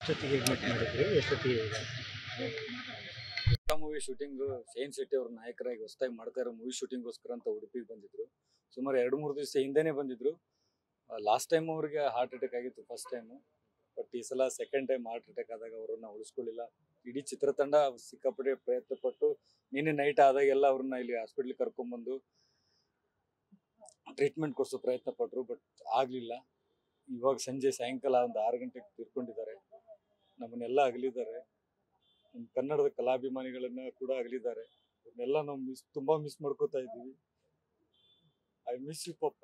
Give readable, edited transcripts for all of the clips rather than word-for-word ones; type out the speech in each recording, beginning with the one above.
ಎಷ್ಟೊತ್ತಿಗೆ ಮೀಟ್ ಮಾಡಿದ್ರಿ? ಎಷ್ಟೊತ್ತಿಗೆ ಮೂವಿ ಶೂಟಿಂಗ್ ಶೈನ್ ಶೆಟ್ಟಿ ಅವ್ರ ನಾಯಕರಾಗಿ ಹೊಸದಾಗಿ ಮಾಡ್ತಾ ಇರೋ ಮೂವಿ ಶೂಟಿಂಗ್ಗೋಸ್ಕರ ಅಂತ ಉಡುಪಿಗೆ ಬಂದಿದ್ರು. ಸುಮಾರು 2-3 ದಿವಸ ಹಿಂದೆನೇ ಬಂದಿದ್ರು. ಲಾಸ್ಟ್ ಟೈಮ್ ಅವ್ರಿಗೆ ಹಾರ್ಟ್ ಅಟ್ಯಾಕ್ ಆಗಿತ್ತು ಫಸ್ಟ್ ಟೈಮು. ಬಟ್ ಈ ಸಲ ಸೆಕೆಂಡ್ ಟೈಮ್ ಹಾರ್ಟ್ ಅಟ್ಯಾಕ್ ಆದಾಗ ಅವ್ರನ್ನ ಉಳಿಸ್ಕೊಳ್ಳಿಲ್ಲ. ಇಡೀ ಚಿತ್ರತಂಡ ಸಿಕ್ಕಾಪಟ್ಟೆ ಪ್ರಯತ್ನ ಪಟ್ಟು ನಿನ್ನೆ ನೈಟ್ ಆದಾಗೆಲ್ಲ ಅವ್ರನ್ನ ಇಲ್ಲಿ ಹಾಸ್ಪಿಟ್ಲಿಗೆ ಕರ್ಕೊಂಡ್ಬಂದು ಟ್ರೀಟ್ಮೆಂಟ್ ಕೊಡಿಸೋ ಪ್ರಯತ್ನ ಪಟ್ಟರು. ಬಟ್ ಆಗಲಿಲ್ಲ. ಇವಾಗ ಸಾಯಂಕಾಲ ಒಂದು 6 ಗಂಟೆಗೆ ತೀರ್ಕೊಂಡಿದ್ದಾರೆ. ನಮ್ಮನ್ನೆಲ್ಲ ಅಗಲಿದ್ದಾರೆ. ಕನ್ನಡದ ಕಲಾಭಿಮಾನಿಗಳನ್ನ ಕೂಡ ಅಗಲಿದ್ದಾರೆ. ಇವನ್ನೆಲ್ಲ ನಾವು ತುಂಬಾ ಮಿಸ್ ಮಾಡ್ಕೋತಾ ಇದ್ದೀವಿ. ಐ ಮಿಸ್ ಯು ಪಪ್ಪ.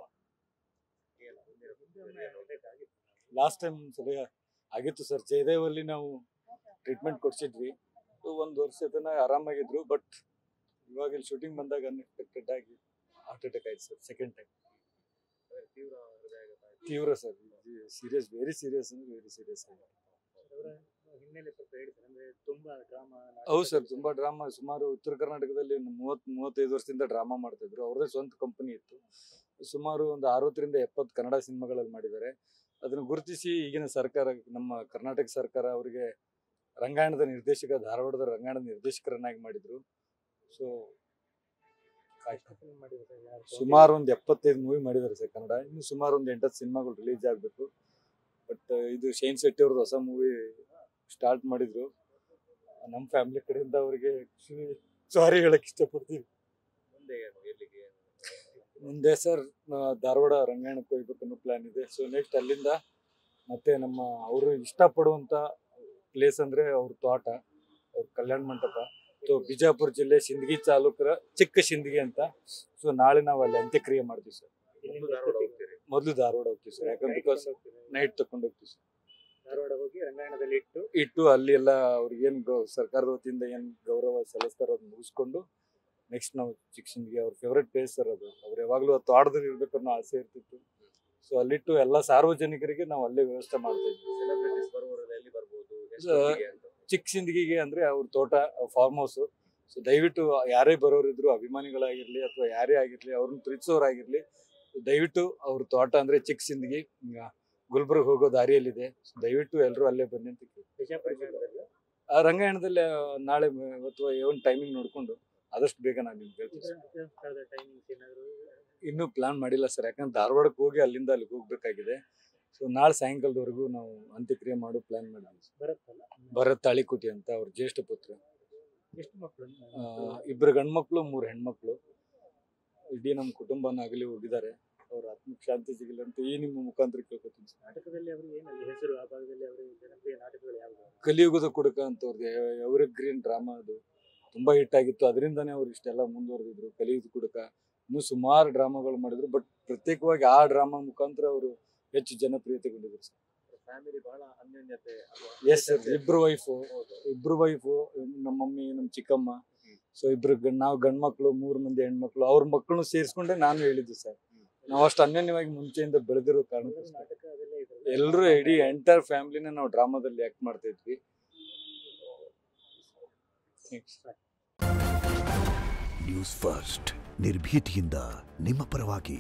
ಲಾಸ್ಟ್ ಟೈಮ್ ಸರಿ ಆಗಿತ್ತು ಸರ್. ಜಯದೇವಲ್ಲಿ ನಾವು ಟ್ರೀಟ್ಮೆಂಟ್ ಕೊಡ್ಸಿದ್ವಿ. 1 ವರ್ಷ ತನಕ ಆರಾಮಾಗಿದ್ರು. ಬಟ್ ಇವಾಗ ಇಲ್ಲಿ ಶೂಟಿಂಗ್ ಬಂದಾಗ ಅನ್ಎಕ್ಸ್ಪೆಕ್ಟೆಡ್ ಆಗಿ ಹಾರ್ಟ್ ಅಟ್ಯಾಕ್ ಆಯ್ತು ಸರ್. ಸೆಕೆಂಡ್ ಟೈಮ್ ತೀವ್ರ ಸರ್. ಸೀರಿಯಸ್, ವೆರಿ ಸೀರಿಯಸ್ ಅಂದ್ರೆ ವೆರಿ ಸೀರಿಯಸ್ ಆಗಿ. ಹೌದು ಸರ್, ತುಂಬಾ ಡ್ರಾಮಾ. ಸುಮಾರು ಉತ್ತರ ಕರ್ನಾಟಕದಲ್ಲಿ 30-35 ವರ್ಷದಿಂದ ಡ್ರಾಮಾ ಮಾಡ್ತಾ ಇದ್ರು. ಅವ್ರದೇ ಸ್ವಂತ ಕಂಪನಿ ಇತ್ತು. ಸುಮಾರು ಒಂದು 60-70 ಕನ್ನಡ ಸಿನಿಮಾಗಳಲ್ಲಿ ಮಾಡಿದ್ದಾರೆ. ಅದನ್ನು ಗುರುತಿಸಿ ಈಗಿನ ಸರ್ಕಾರ, ನಮ್ಮ ಕರ್ನಾಟಕ ಸರ್ಕಾರ ಅವರಿಗೆ ರಂಗಾಯಣದ ನಿರ್ದೇಶಕ, ಧಾರವಾಡದ ರಂಗಾಯಣದ ನಿರ್ದೇಶಕರನ್ನಾಗಿ ಮಾಡಿದ್ರು. ಸೊ ಸುಮಾರು ಒಂದು 75 ಮೂವಿ ಮಾಡಿದ್ದಾರೆ ಸರ್ ಕನ್ನಡ. ಇನ್ನು ಸುಮಾರು ಒಂದು 8 ಸಿನಿಮಾಗಳು ರಿಲೀಸ್ ಆಗಬೇಕು. ಬಟ್ ಇದು ಶೈನ್ ಶೆಟ್ಟಿ ಅವ್ರದ್ದು ಹೊಸ ಮೂವಿ ಸ್ಟಾರ್ಟ್ ಮಾಡಿದ್ರು. ನಮ್ಮ ಫ್ಯಾಮಿಲಿ ಕಡೆಯಿಂದ ಅವರಿಗೆ ಸಾರಿ ಹೇಳಕ್ ಇಷ್ಟಪಡ್ತೀವಿ. ಮುಂದೆ ಸರ್ ಧಾರವಾಡ ರಂಗಾಯಣಕ್ಕೆ ಹೋಗ್ಬೇಕು ಅನ್ನೋ ಪ್ಲಾನ್ ಇದೆ. ಸೊ ನೆಕ್ಸ್ಟ್ ಅಲ್ಲಿಂದ ಮತ್ತೆ ನಮ್ಮ ಅವರು ಇಷ್ಟಪಡುವಂತ ಪ್ಲೇಸ್ ಅಂದ್ರೆ ಅವ್ರ ತೋಟ, ಅವ್ರ ಕಲ್ಯಾಣ ಮಂಟಪ. ಸೊ ಬಿಜಾಪುರ ಜಿಲ್ಲೆ ಸಿಂದಗಿ ತಾಲೂಕರ ಚಿಕ್ಕ ಸಿಂದಗಿ ಅಂತ. ಸೊ ನಾಳೆ ನಾವು ಅಲ್ಲಿ ಅಂತ್ಯಕ್ರಿಯೆ ಮಾಡ್ತೀವಿ ಸರ್. ಮೊದಲು ಧಾರವಾಡ ಹೋಗ್ತೀವಿ ಸರ್. ಯಾಕಂದ್ರೆ ಬಿಕಾಸ್ ನೈಟ್ ತಕೊಂಡು ಹೋಗ್ತೀವಿ ಸರ್. ಧಾರವಾಡ ಹೋಗಿ ರಂಗಾಯಣದಲ್ಲಿ ಇಟ್ಟು ಅಲ್ಲಿ ಎಲ್ಲ ಅವ್ರಿಗೆ ಏನ್ ಸರ್ಕಾರದ ವತಿಯಿಂದ ಏನ್ ಗೌರವ ಸಲ್ಲಿಸ್ತಾರೋ ಅದನ್ನ ಮುಗಿಸ್ಕೊಂಡು ನೆಕ್ಸ್ಟ್ ನಾವು ಚಿಕ್ಕಸಿಂದಗಿ ಅವ್ರ ಫೇವ್ರೇಟ್ ಪ್ಲೇಸ್ ಸರ್ ಅದು. ಅವ್ರು ಯಾವಾಗ್ಲೂ ಆ ತೋಟದಲ್ಲಿ ಇರ್ಬೇಕು ಅನ್ನೋ ಆಸೆ ಇರ್ತಿತ್ತು. ಸೊ ಅಲ್ಲಿಟ್ಟು ಎಲ್ಲ ಸಾರ್ವಜನಿಕರಿಗೆ ನಾವು ಅಲ್ಲೇ ವ್ಯವಸ್ಥೆ ಮಾಡ್ತಾ ಇದ್ವಿ. ಚಿಕ್ಕಸಿಂದಗಿಗೆ ಅಂದ್ರೆ ಅವ್ರ ತೋಟ, ಫಾರ್ಮ್ ಹೌಸ್. ಸೊ ದಯವಿಟ್ಟು ಯಾರೇ ಬರೋರಿದ್ರು, ಅಭಿಮಾನಿಗಳಾಗಿರ್ಲಿ ಅಥವಾ ಯಾರೇ ಆಗಿರ್ಲಿ, ಅವ್ರನ್ನ ಪ್ರೀತಿಸೋರಾಗಿರ್ಲಿ, ದಯವಿಟ್ಟು ಅವ್ರ ತೋಟ ಅಂದ್ರೆ ಚಿಕ್ಕಸಿಂದಗಿ ಗುಲ್ಬರ್ಗ ಹೋಗೋ ದಾರಿಯಲ್ಲಿದೆ. ದಯವಿಟ್ಟು ಎಲ್ಲರೂ ಅಲ್ಲೇ ಬನ್ನಿ ಅಂತ ಕೇಳ್ತೀನಿ. ಆ ರಂಗಾಯಣದಲ್ಲಿ ನಾಳೆ ಅಥವಾ ಒಂದು ಟೈಮಿಂಗ್ ನೋಡ್ಕೊಂಡು ಆದಷ್ಟು ಬೇಗ ನಾನು ನಿಮ್ಗೆ ಹೇಳ್ತೀನಿ. ಇನ್ನೂ ಪ್ಲಾನ್ ಮಾಡಿಲ್ಲ ಸರ್. ಯಾಕಂದ್ರೆ ಧಾರವಾಡಕ್ಕೆ ಹೋಗಿ ಅಲ್ಲಿಂದ ಅಲ್ಲಿಗೆ ಹೋಗ್ಬೇಕಾಗಿದೆ. ಸೊ ನಾಳೆ ಸಾಯಂಕಾಲದವರೆಗೂ ನಾವು ಅಂತ್ಯಕ್ರಿಯೆ ಮಾಡೋ ಪ್ಲಾನ್ ಮಾಡಿದ್ವಿ. ಭರತ್ ತಾಳಿಕೋಟಿ ಅಂತ ಅವ್ರ ಜ್ಯೇಷ್ಠ ಪುತ್ರ. ಎಷ್ಟು ಮಕ್ಕಳು? 2 ಗಂಡು ಮಕ್ಕಳು, 3 ಹೆಣ್ಮಕ್ಳು. ಇಡೀ ನಮ್ಮ ಕುಟುಂಬನ ಆಗಲಿ ಹೋಗಿದ್ದಾರೆ. ಅವ್ರ ಆತ್ಮಕ್ಕೆ ಶಾಂತಿ ಸಿಗಲಿ ಅಂತ ಈ ನಿಮ್ಮ ಮುಖಾಂತರ ಕೇಳ್ಕೊತೀನಿ ಸರ್. ನಾಟಕದಲ್ಲಿ ಅವರು ಏನಲ್ಲಿ ಹೆಸರು, ಆ ಭಾಗದಲ್ಲಿ ಅವರು ಜನಪ್ರಿಯ ನಾಟಕಗಳು ಯಾವುದು? ಕಲಿಯುಗದ ಕುಡುಕ ಅಂತ ಅವ್ರದ್ದು ಎವರ್ ಗ್ರೀನ್ ಡ್ರಾಮಾ. ಅದು ತುಂಬಾ ಹಿಟ್ ಆಗಿತ್ತು. ಅದರಿಂದನೇ ಅವ್ರು ಇಷ್ಟೆಲ್ಲ ಮುಂದುವರೆದಿದ್ರು. ಕಲಿಯುಗದ ಕುಡುಕ, ಇನ್ನೂ ಸುಮಾರು ಡ್ರಾಮಾಗಳು ಮಾಡಿದ್ರು. ಬಟ್ ಪ್ರತ್ಯೇಕವಾಗಿ ಆ ಡ್ರಾಮಾ ಮುಖಾಂತರ ಅವರು ಹೆಚ್ಚು ಜನಪ್ರಿಯತೆಗೊಂಡಿದ್ರು ಸರ್. ಫ್ಯಾಮಿಲಿ ಬಹಳ ಅನ್ಯೋನ್ಯತೆ. Yes sir. ಇಬ್ರು ವೈಫು, ನಮ್ಮ ಮಮ್ಮಿ, ನಮ್ಮ ಚಿಕ್ಕಮ್ಮ. ಸೊ ನಾವು ಗಂಡು ಮಕ್ಳು, 3 ಮಂದಿ ಹೆಣ್ಮಕ್ಳು. ಅವ್ರ ಮಕ್ಕಳನ್ನು ಸೇರಿಸ್ಕೊಂಡೆ ನಾನು ಹೇಳಿದ್ದು ಸರ್. ನಾವು ಅಷ್ಟು ಅನ್ಯೋನ್ಯವಾಗಿ ಮುಂಚೆಯಿಂದ ಬೆಳೆದಿರೋ ಕಾರಣಕ್ಕೋಸ್ಕರ ಎಲ್ಲರೂ ಇಡೀ ಎಂಟೈರ್ ಫ್ಯಾಮಿಲಿನ ನಾವು ಡ್ರಾಮಾದಲ್ಲಿ ಆಕ್ಟ್ ಮಾಡ್ತಾ ಇದ್ವಿ. ನ್ಯೂಸ್ ಫಸ್ಟ್, ನಿರ್ಭೀತಿಯಿಂದ ನಿಮ್ಮ ಪರವಾಗಿ.